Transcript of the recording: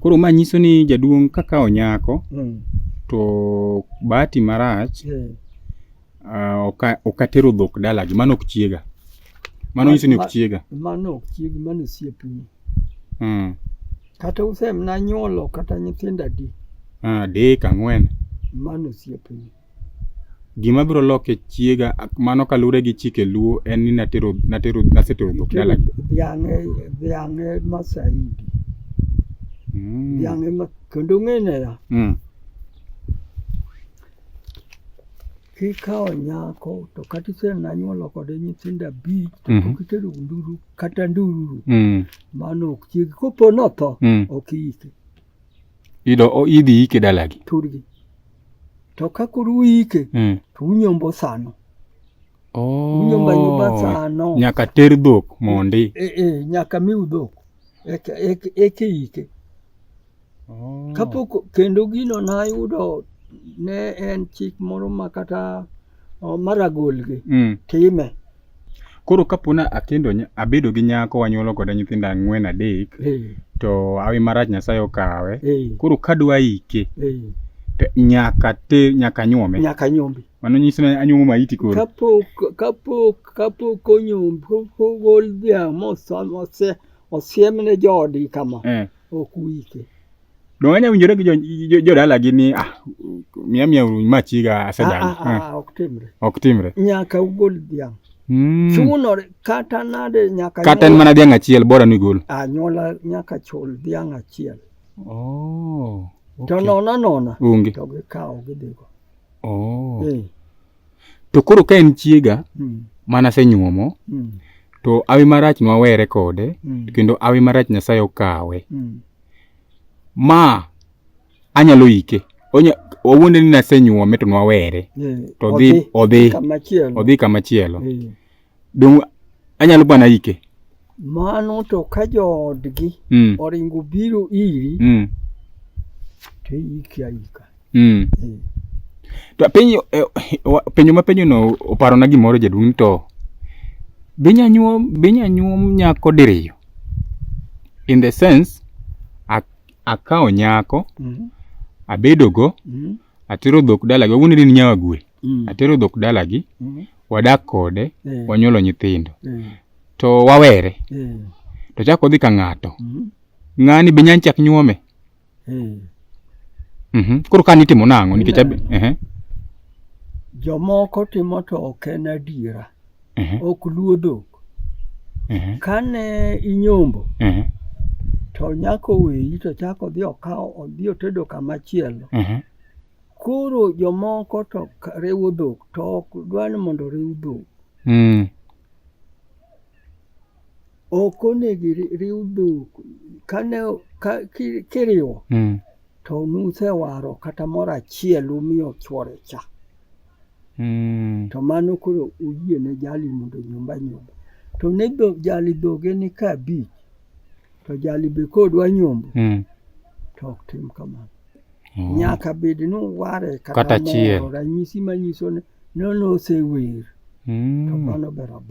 Koro ma nyiso ni jaduong' kakao nyako to bahati marach okatero dhok dalagi, mano ok chiega. Mano nyiso ni ok chiega. Mano ok chiegi, mano osiepni. Kata usemna nyuolo kata nyithindo adi. Adek, 4. Mano osiepni. Gima biro loke chiega mano kalure gi chike luo en ni nasetero dhok dalagi. Dhiang'e Masaidi. Dhiang'e kendo ng'ene ya. Kikao nyako to kata isemna nyuolo kode nyithindo 5 to pok itero nduru kata ndururu. Mano ok chiegi. Kopo notho ok iyike. Idhi ike dalagi. Turgi. To kakuru ike to unyombo sano. Unyomba nyumba sano. Nyaka ter dhok mondi. Nyaka miu dhok. Eke ike. Kapok kendo gino nayudo ne en chik moro makata maragolgi time. Koro kapona abedo gi nyako wanyuolo kode nyithindo 4 adek to awi marach Nyasaye okawe. Koro kadwa ike nyaka nyuome. Nyaka nyombi. Mano nyiso ni anyuomo maiti koro. Kapok onyombi, ogol dhiang' osiemne joodi kama. Ok uike. Dong' anya winjore gi jodalagi ni miya machiga asedang'. Ok timre. Nyaka ugol dhiang'. Chunore kata nade nyaka kata en mana dhiang' achiel bora ni gol. Anyuola nyaka chul dhiang' achiel. Okay. To nona onge. To gikawo gidhigo. To koro ka en chiega mana senyuomo to awi marach nwawere kode kendo awi marach Nyasaye okawe. Ma anyalo ike. Owuonde ni nasenyuome to nwawere. To odhi kamachielo. Dong' anyalo bana ike. Mano to ka joodgi oringo biro iri to ike aika. To penjo mapenjo no oparona gimoro jaduong' to binya nyuom nyako diriyo. In the sense akao nyako abedogo atero dhok dalagi, owuonde ni nyawagwe. Atero dhok dalagi, wadak kode, wanyuolo nyithindo. To wawere. To chako dhi ka ng'ato. Ng'ani be nyalo chak nyuome. Koro ka nitimo nang'o nikech jomoko timo to ok en adiera. Ok luo dhok. Kane inyombo to nyako weyi to chako dhi odhi otedo kamachielo. Koro jomoko to rewo dhok to ok dwa ni mondo rew dhok. Ok onego rew dhok. Kiriwo to nusewaro kata moro achiel umiyo chuore cha. To mano koro uyie ne jali mondo nyumba. To ne jali dhoge ni ka 5 to jali be kodwa nyombo to ok tim kamano. Nyaka bed ni ware kata moro ranyisi manyiso ni nosewer. To mano bero.